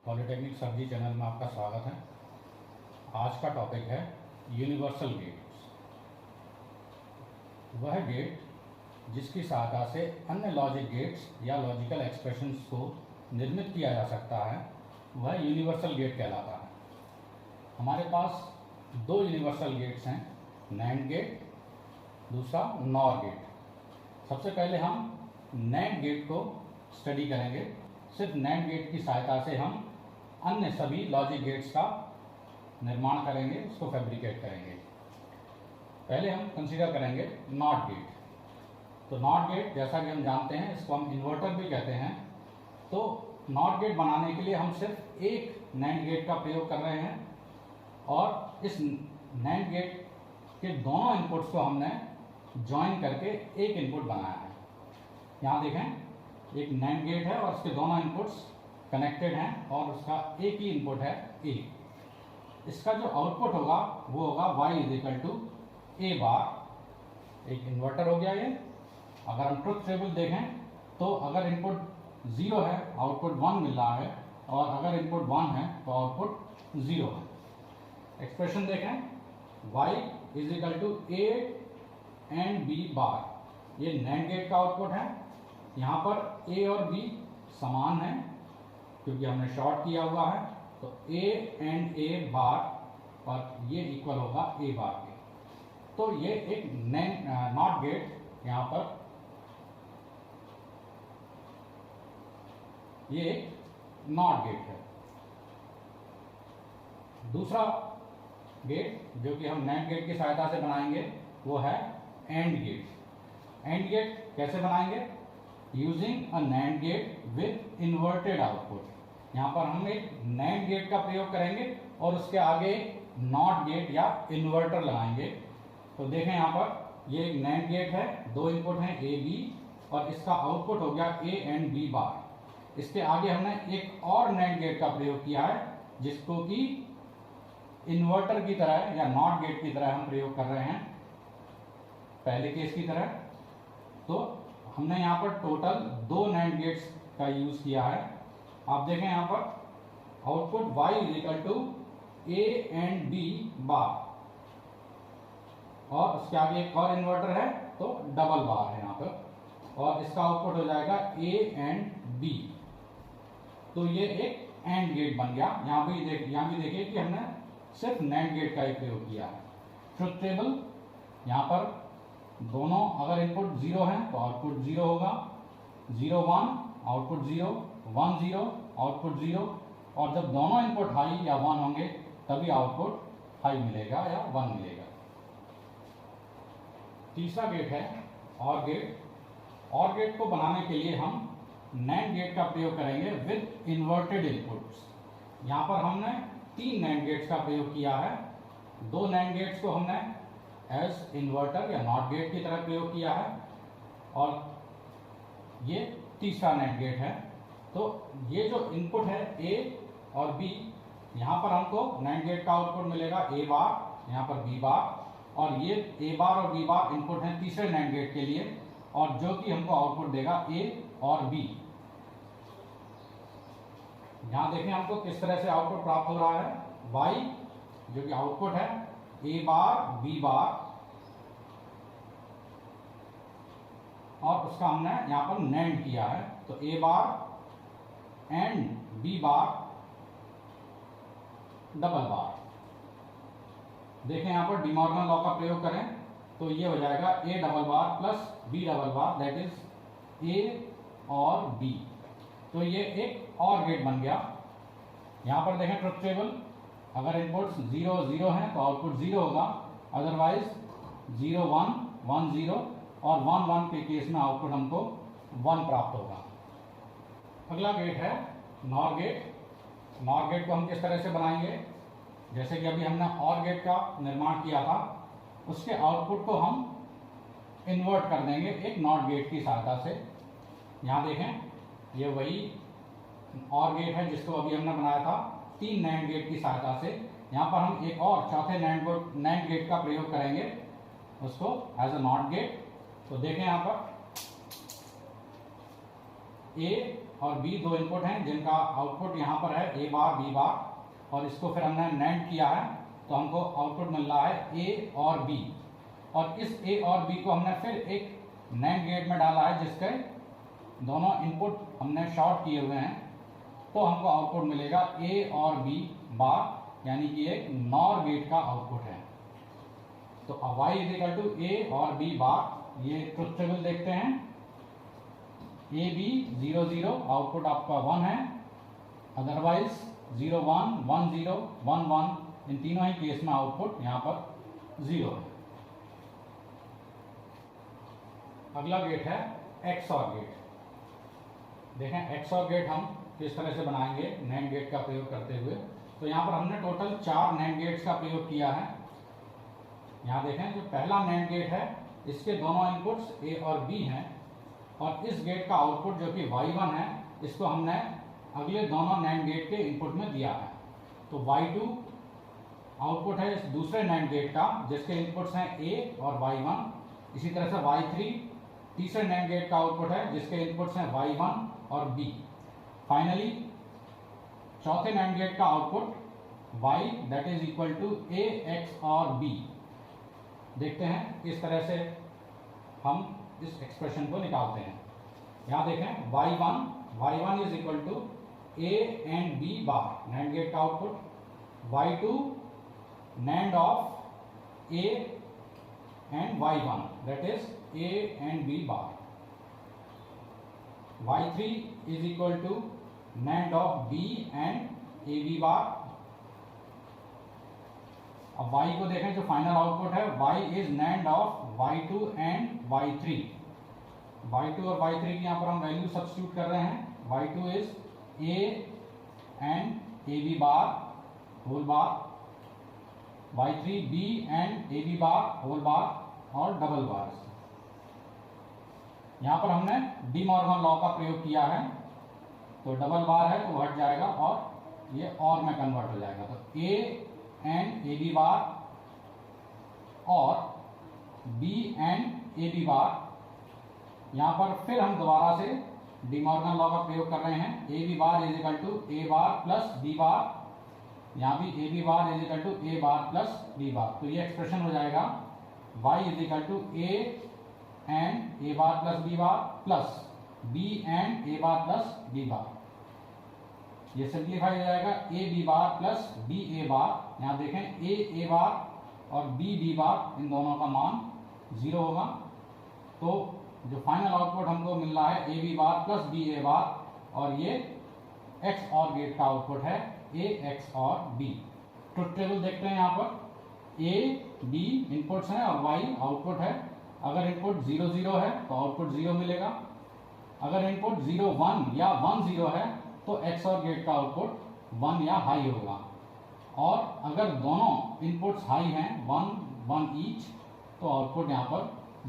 Polytechnic सब्जी channel में आपका स्वागत है। आज का टॉपिक है यूनिवर्सल गेट्स। वह गेट जिसकी सहायता से अन्य लॉजिक गेट्स या लॉजिकल एक्सप्रेशंस को निर्मित किया जा सकता है, वह यूनिवर्सल गेट कहलाता है। हमारे पास दो यूनिवर्सल गेट्स हैं, नैंड गेट, दूसरा नॉर गेट। सबसे पहले हम नैंड गेट को स्टडी करेंगे। सिर्फ नैंड गेट की सहायता से हम अन्य सभी लॉजिक गेट्स का निर्माण करेंगे, उसको फैब्रिकेट करेंगे। पहले हम कंसीडर करेंगे नॉट गेट। तो नॉट गेट, जैसा कि हम जानते हैं, इसको हम इन्वर्टर भी कहते हैं। तो नॉट गेट बनाने के लिए हम सिर्फ एक नैंड गेट का प्रयोग कर रहे हैं और इस नैंड गेट के दोनों इनपुट्स को हमने ज्वाइन करके एक इनपुट बनाया है। यहाँ देखें, एक नैंड गेट है और उसके दोनों इनपुट्स कनेक्टेड हैं और उसका एक ही इनपुट है ए। इसका जो आउटपुट होगा वो होगा y इज टू ए बार। एक इन्वर्टर हो गया ये। अगर हम ट्रुथ टेबल देखें तो अगर इनपुट 0 है, आउटपुट 1 मिल रहा है, और अगर इनपुट 1 है तो आउटपुट 0 है। एक्सप्रेशन देखें, y is to A and B bar. ये नैंड गेट का आउटपुट है। यहाँ पर a और b समान है क्योंकि हमने शॉर्ट किया हुआ है, तो a एंड a बार और ये इक्वल होगा a बार के। तो ये एक नॉट गेट, यहाँ पर ये एक नॉट गेट है। दूसरा गेट जो कि हम नैंड गेट की सहायता से बनाएंगे वो है एंड गेट। एंड गेट कैसे बनाएंगे? Using a NAND gate with inverted output. यहाँ पर हम एक नैंड गेट का प्रयोग करेंगे और उसके आगे नॉट गेट या इन्वर्टर लगाएंगे। तो देखें, यहाँ पर ये एक नैंड गेट है, दो इनपुट हैं ए बी, और इसका आउटपुट हो गया ए एंड बी बार। इसके आगे हमने एक और नैंड गेट का प्रयोग किया है जिसको कि इन्वर्टर की तरह या नॉट गेट की तरह हम प्रयोग कर रहे हैं, पहले केस की तरह। तो हमने यहाँ पर टोटल दो नैंड गेट्स का यूज किया है। आप देखें, यहाँ पर output y is to A and B bar, और उसके आगे एक और इन्वर्टर है तो डबल बार है यहाँ पर, और इसका आउटपुट हो जाएगा a एंड b। तो ये एक एंड गेट बन गया। यहाँ भी देखिए कि हमने सिर्फ नैंड गेट का ही प्रयोग किया है। ट्रुथ टेबल, यहाँ पर दोनों अगर इनपुट 0 है तो आउटपुट 0 होगा, 0 1 आउटपुट 0, 1 0 आउटपुट 0, और जब दोनों इनपुट हाई या 1 होंगे तभी आउटपुट हाई मिलेगा या 1 मिलेगा। तीसरा गेट है और गेट। और गेट को बनाने के लिए हम नैंड गेट का प्रयोग करेंगे विद इन्वर्टेड इनपुट्स। यहाँ पर हमने 3 नैंड गेट्स का प्रयोग किया है। दो नैंड गेट्स को हमने एज इन्वर्टर या नॉट गेट की तरह प्रयोग किया है, और ये तीसरा नैंड गेट है। तो ये जो इनपुट है ए और बी, यहाँ पर हमको नैंड गेट का आउटपुट मिलेगा ए बार, यहाँ पर बी बार, और ये ए बार और बी बार इनपुट है तीसरे नैंड गेट के लिए, और जो कि हमको आउटपुट देगा ए और बी। यहाँ देखें हमको किस तरह से आउटपुट प्राप्त हो रहा है। y जो कि आउटपुट है ए बार बी बार, और उसका हमने यहाँ पर नैंड किया है, तो ए bar and B bar double बार। देखें, यहाँ पर डिमॉर्गन लॉ का प्रयोग करें तो ये हो जाएगा A double bar plus B double bar, that is A और बी। तो ये एक और गेट बन गया। यहाँ पर देखें ट्रुथ टेबल, अगर इनपुट्स 0 0 हैं तो आउटपुट 0 होगा, अदरवाइज 0 1 1 0 और 1 1 के केस में आउटपुट हमको 1 प्राप्त होगा। अगला गेट है नॉर गेट। नॉर गेट को हम किस तरह से बनाएंगे? जैसे कि अभी हमने और गेट का निर्माण किया था, उसके आउटपुट को हम इन्वर्ट कर देंगे एक नॉट गेट की सहायता से। यहाँ देखें, ये वही और गेट है जिसको अभी हमने बनाया था 3 नैंड गेट की सहायता से। यहाँ पर हम एक और चौथे नैंड गेट का प्रयोग करेंगे, उसको एज अ नॉट गेट। तो देखें, यहाँ पर ए और बी दो इनपुट हैं जिनका आउटपुट यहाँ पर है ए बार बी बार, और इसको फिर हमने नैंड किया है तो हमको आउटपुट मिल रहा है ए और बी। और इस ए और बी को हमने फिर एक नैंड गेट में डाला है जिसके दोनों इनपुट हमने शॉर्ट किए हुए हैं, तो हमको आउटपुट मिलेगा ए और बी बार, यानी कि एक नॉर गेट का आउटपुट है। तो y इजिकल टू ए और बी बार, ये ट्रुथ टेबल देखते हैं, ए बी 0 0 आउटपुट आपका 1 है, अदरवाइज 0 1 1 0 1 1, इन तीनों ही केस में आउटपुट यहाँ पर 0 है। अगला गेट है XOR गेट। देखें XOR गेट हम किस तरह से बनाएंगे नैंड गेट का प्रयोग करते हुए। तो यहाँ पर हमने टोटल 4 नैंड गेट्स का प्रयोग किया है। यहाँ देखें जो पहला नैंड गेट है इसके दोनों इनपुट्स A और B हैं, और इस गेट का आउटपुट जो कि Y1 है इसको हमने अगले दोनों नैंड गेट के इनपुट में दिया है। तो Y2 आउटपुट है इस दूसरे नैंड गेट का जिसके इनपुट्स हैं A और Y1। इसी तरह से Y3 तीसरे नैंड गेट का आउटपुट है जिसके इनपुट्स हैं Y1 और B। फाइनली चौथे नैंड गेट का output Y that is equal to A XOR B। देखते हैं किस तरह से हम इस एक्सप्रेशन को निकालते हैं। यहाँ देखें Y1 is equal to A and B bar, NAND gate का output. Y2 NAND of A and Y1 that is A and B bar. Y3 is equal to NAND of B and AB bar. अब Y को देखें जो final output है, Y is NAND of Y2 and Y3। Y2 और Y3 की यहाँ पर हम वैल्यू सब्स्टिट्यूट कर रहे हैं। Y2 is A and AB bar whole bar, Y3 B and AB bar whole bar और डबल बार। यहाँ पर हमने डी मॉर्गन लॉ का प्रयोग किया है, तो डबल बार है तो हट जाएगा और ये और में कन्वर्ट हो जाएगा। तो ए एंड ए बी बार और B and A B bar. यहाँ पर फिर हम दोबारा से डी मॉर्गन लॉ का प्रयोग कर रहे हैं। A B bar is equal to A bar plus B bar, यहाँ भी A B bar is equal to A bar plus B bar. तो ये एक्सप्रेशन हो जाएगा y is equal to A and A bar plus B bar plus B and A bar plus B bar. ये simplify हो जाएगा A B bar plus B A bar. यहाँ देखें ए bar और बी बार इन दोनों का मान 0 होगा। तो जो फाइनल आउटपुट हमको मिल रहा है A B bar plus B A bar, और ये XOR गेट का आउटपुट है A XOR B। Truth table देखते हैं। यहाँ पर A B इनपुट्स हैं और Y आउटपुट है। अगर इनपुट 0 0 है तो आउटपुट 0 मिलेगा। अगर इनपुट 0 1 या 1 0 है तो XOR गेट का आउटपुट 1 या हाई होगा। और अगर दोनों इनपुट्स हाई हैं 1 1 ईच, तो आउटपुट यहाँ पर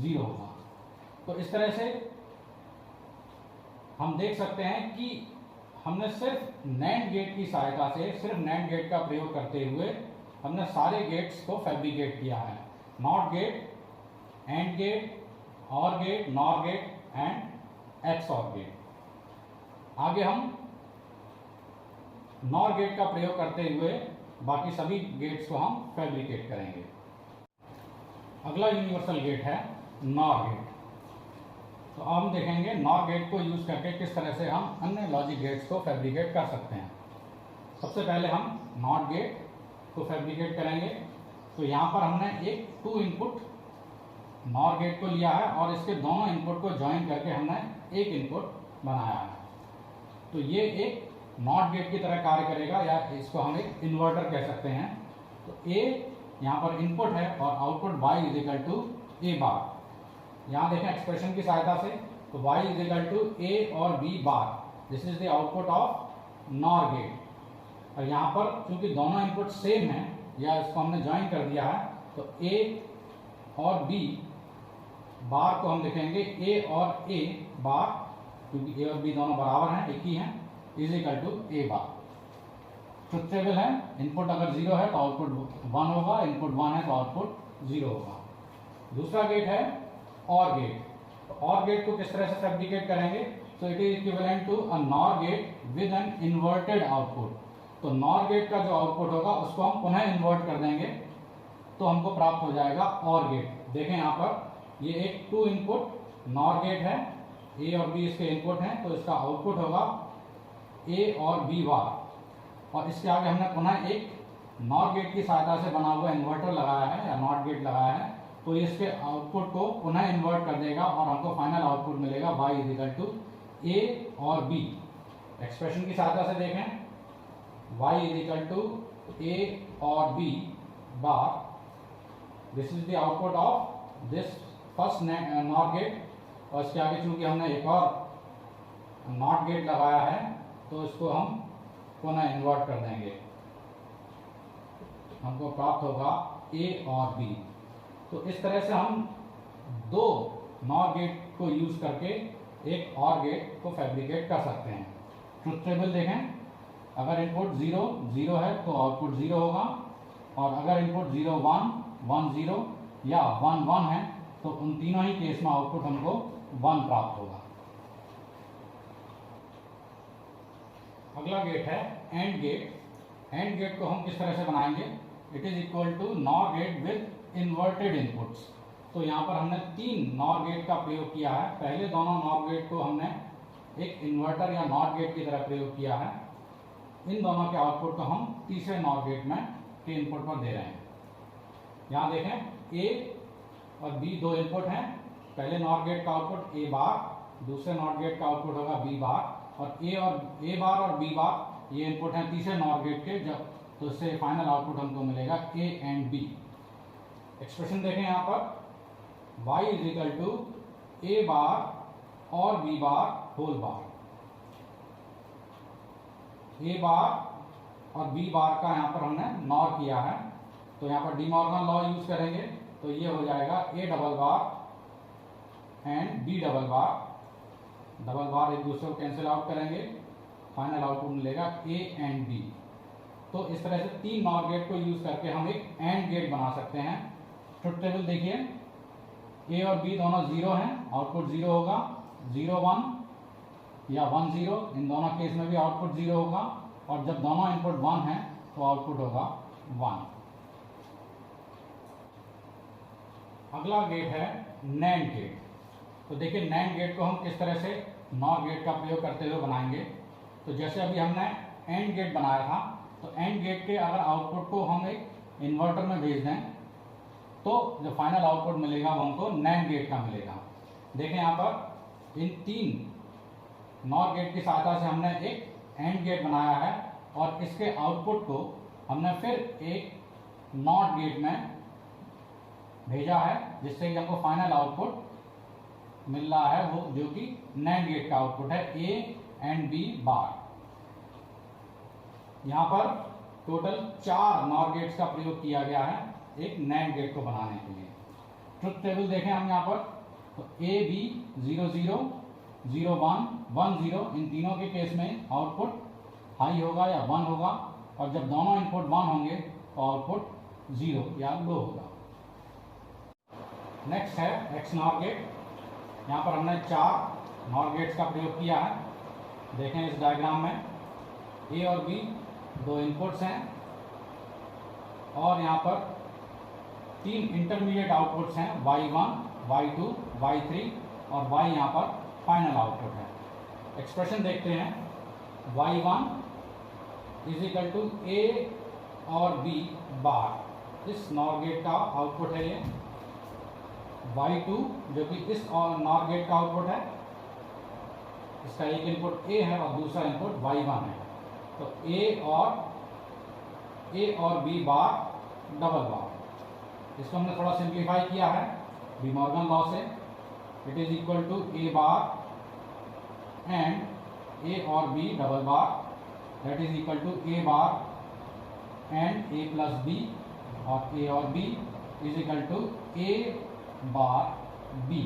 0 होगा। तो इस तरह से हम देख सकते हैं कि हमने सिर्फ नैंड गेट की सहायता से, सिर्फ नैंड गेट का प्रयोग करते हुए हमने सारे गेट्स को फैब्रिकेट किया है। NOT gate, AND gate, OR gate, NOR gate and XOR gate. आगे हम नॉर गेट का प्रयोग करते हुए बाकी सभी गेट्स को हम फैब्रिकेट करेंगे। अगला यूनिवर्सल गेट है नॉर गेट। तो अब हम देखेंगे नॉर गेट को यूज करके किस तरह से हम अन्य लॉजिक गेट्स को फैब्रिकेट कर सकते हैं। सबसे पहले हम नॉट गेट को फैब्रिकेट करेंगे। तो यहाँ पर हमने एक 2 इनपुट नॉर गेट को लिया है और इसके दोनों इनपुट को ज्वाइन करके हमने एक इनपुट बनाया है। तो ये एक नॉट गेट की तरह कार्य करेगा, या इसको हम एक इन्वर्टर कह सकते हैं। तो A यहाँ पर इनपुट है और output Y is equal to A bar. यहाँ देखें एक्सप्रेशन की सहायता से, तो y is equal to A और b bar, this is the output of NOR gate. और यहाँ पर क्योंकि दोनों इनपुट सेम हैं, या इसको हमने ज्वाइन कर दिया है, तो a और b बार को हम लिखेंगे a और a बार, क्योंकि a और b दोनों बराबर हैं, एक ही हैं, is equal to a bar. Truth table है, इनपुट अगर 0 है तो आउटपुट 1 होगा, इनपुट 1 है तो आउटपुट 0 होगा। दूसरा गेट है और गेट। तो और गेट को किस तरह से फैब्रिकेट करेंगे, so it is equivalent to a NOR gate with an inverted output. तो नॉर गेट का जो आउटपुट होगा उसको हम पुनः इन्वर्ट कर देंगे तो हमको प्राप्त हो जाएगा और गेट। देखें यहाँ पर ये एक 2 इनपुट नॉर गेट है, ए और बी इसके इनपुट हैं, तो इसका आउटपुट होगा ए और बी बार, और इसके आगे हमने पुनः एक नॉर गेट की सहायता से बना हुआ इन्वर्टर लगाया है या नॉट गेट लगाया है, तो इसके आउटपुट को पुनः इन्वर्ट कर देगा और हमको फाइनल आउटपुट मिलेगा y इजिकल टू ए और बी। एक्सप्रेशन की सहायता से देखें, y इजिकल टू ए और B bar, this is the output of this first NOT gate, और इसके आगे चूंकि हमने एक और नॉट गेट लगाया है तो इसको हम पुनः इन्वर्ट कर देंगे, हमको प्राप्त होगा ए और बी। तो इस तरह से हम 2 नॉर गेट को यूज करके एक और गेट को फैब्रिकेट कर सकते हैं। ट्रुथ टेबल देखें, अगर इनपुट 0 0 है तो आउटपुट 0 होगा, और अगर इनपुट 0 1 1 0 या 1 1 है तो उन तीनों ही केस में आउटपुट हमको 1 प्राप्त होगा। अगला गेट है एंड गेट। एंड गेट को हम किस तरह से बनाएंगे, it is equal to NOR gate with inverted inputs. तो यहाँ पर हमने 3 नॉर गेट का प्रयोग किया है। पहले दोनों नॉर गेट को हमने एक इन्वर्टर या नॉट गेट की तरह प्रयोग किया है, इन दोनों के आउटपुट को हम तीसरे नॉर गेट में के इनपुट पर दे रहे हैं। यहाँ देखें ए और बी 2 इनपुट हैं, पहले नॉट गेट का आउटपुट ए बार, दूसरे नॉट गेट का आउटपुट होगा बी बार, और ए बार और बी बार ये इनपुट हैं तीसरे नॉट गेट के, जब तो इससे फाइनल आउटपुट हमको मिलेगा ए एंड बी। एक्सप्रेशन देखें यहाँ पर y is equal to A bar और बी बार होल बार। ए बार और बी बार का यहाँ पर हमने नॉर किया है, तो यहाँ पर डी मॉर्गन लॉ यूज करेंगे, तो ये हो जाएगा A double bar and B double bar. Double bar एक दूसरे को कैंसिल आउट करेंगे, फाइनल आउटपुट मिलेगा ए एंड बी। तो इस तरह से 3 नॉर गेट को यूज करके हम एक एंड गेट बना सकते हैं। ट्रुथ टेबल देखिए, ए और बी दोनों 0 हैं, आउटपुट 0 होगा, 0 1 या 1 0, इन दोनों केस में भी आउटपुट 0 होगा, और जब दोनों इनपुट 1 हैं तो आउटपुट होगा 1। अगला गेट है नैंड गेट। तो देखिए नैंड गेट को हम किस तरह से नॉर गेट का प्रयोग करते हुए बनाएंगे। तो जैसे अभी हमने एंड गेट बनाया था, तो एंड गेट के अगर आउटपुट को हम एक इन्वर्टर में भेज दें तो जो फाइनल आउटपुट मिलेगा वो हमको नैंड गेट का मिलेगा। देखें यहाँ पर इन 3 नॉर गेट की सहायता से हमने एक एंड गेट बनाया है, और इसके आउटपुट को हमने फिर एक नॉट गेट में भेजा है, जिससे कि हमको फाइनल आउटपुट मिल रहा है वो जो कि नैंड गेट का आउटपुट है ए एंड बी बार। यहाँ पर टोटल 4 नॉर गेट्स का प्रयोग किया गया है एक नैंड गेट को बनाने के लिए। ट्रुथ टेबल देखें हम यहाँ पर, तो ए बी 0 0 0 1 1 0, इन तीनों के केस में आउटपुट हाई होगा या 1 होगा, और जब दोनों इनपुट 1 होंगे तो आउटपुट 0 या लो होगा। नेक्स्ट है एक्स नॉर गेट। यहाँ पर हमने 4 नॉर गेट्स का प्रयोग किया है। देखें इस डायग्राम में ए और बी 2 इनपुट्स हैं, और यहाँ पर 3 इंटरमीडिएट आउटपुट्स हैं, y1 y2 y3, और y यहाँ पर फाइनल आउटपुट है। एक्सप्रेशन देखते हैं, y1 is equal to A और बी बार, इस नॉर गेट का आउटपुट है ये, y2 जो कि इस नॉर गेट का आउटपुट है, इसका एक इनपुट a है और दूसरा इनपुट y1 है, तो a और b बार डबल बार। इसको हमने थोड़ा सिंप्लीफाई किया है डी मॉर्गन लॉ से, it is equal to A bar and a और b double bar, that is equal to A bar and a plus b, और a और b is equal to a bar b।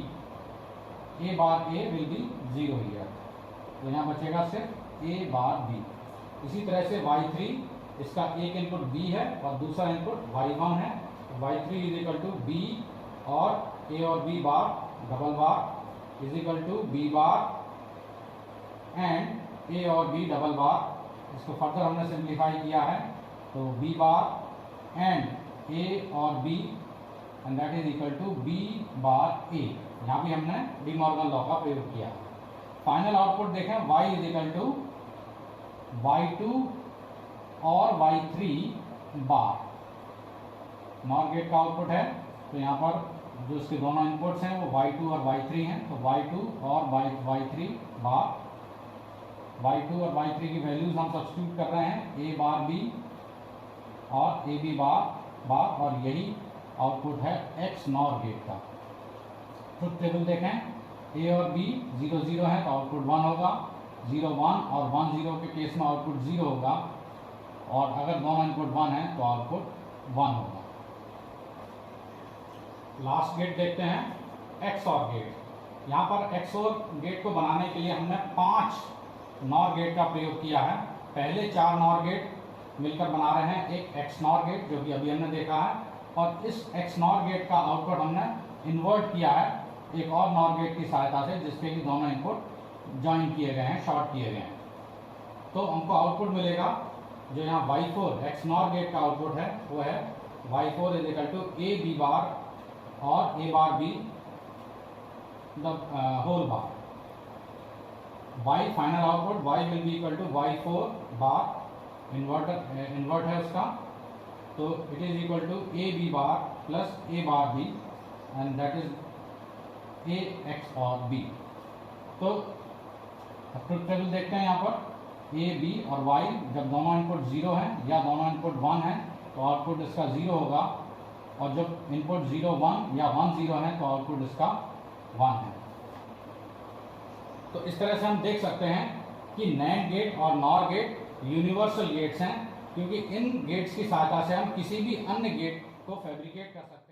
a bar a will be 0 here, तो यहाँ बचेगा सिर्फ a bar b। इसी तरह से y3, इसका एक इनपुट b है और दूसरा इनपुट y1 है, y3 is equal to b और a और b bar double bar is equal to b bar and A और बी डबल बार, इसको फर्दर हमने सिंप्लीफाई किया है तो बी बार एंड ए और B and that is equal to B bar A. यहाँ भी हमने डी मॉर्गन लॉ का प्रयोग किया। फाइनल आउटपुट देखें, y is equal to y2 और y3 बार। नॉर गेट का आउटपुट है तो यहाँ पर जो इसके दोनों इनपुट्स हैं वो y2 और y3 हैं, तो y2 और y3 बार। y2 और y3 की वैल्यूज हम सब्स्टिट्यूट कर रहे हैं, a बार b और a b बार, और यही आउटपुट है x नॉर गेट का। ट्रुथ टेबल देखें, a और b 0 0 है तो आउटपुट 1 होगा, 0 1 और 1 0 के केस में आउटपुट 0 होगा, और अगर दोनों इनपुट 1 है तो आउटपुट 1 होगा। लास्ट गेट देखते हैं, XOR गेट। यहाँ पर XOR गेट को बनाने के लिए हमने 5 नॉर गेट का प्रयोग किया है। पहले 4 नॉर गेट मिलकर बना रहे हैं एक XNOR गेट, जो कि अभी हमने देखा है, और इस XNOR गेट का आउटपुट हमने इन्वर्ट किया है एक और नॉर गेट की सहायता से, जिसके कि दोनों इनपुट ज्वाइन किए गए हैं, शॉर्ट किए गए हैं। तो हमको आउटपुट मिलेगा जो यहाँ y4 XNOR गेट का आउटपुट है वो है y4 is equal to A B bar और a bar b the whole bar. y final output y will be equal to y4 bar, invert है उसका, तो it is equal to A B bar plus a bar b and that is a XOR b। तो truth table देखते हैं, यहाँ पर a b और y जब दोनों इनपुट 0 हैं या दोनों इनपुट 1 हैं तो आउटपुट इसका 0 होगा, और जब इनपुट 0 1 या 1 0 है तो आउटपुट इसका 1 है। तो इस तरह से हम देख सकते हैं कि NAND गेट और NOR गेट यूनिवर्सल गेट्स हैं, क्योंकि इन गेट्स की सहायता से हम किसी भी अन्य गेट को फैब्रिकेट कर सकते हैं।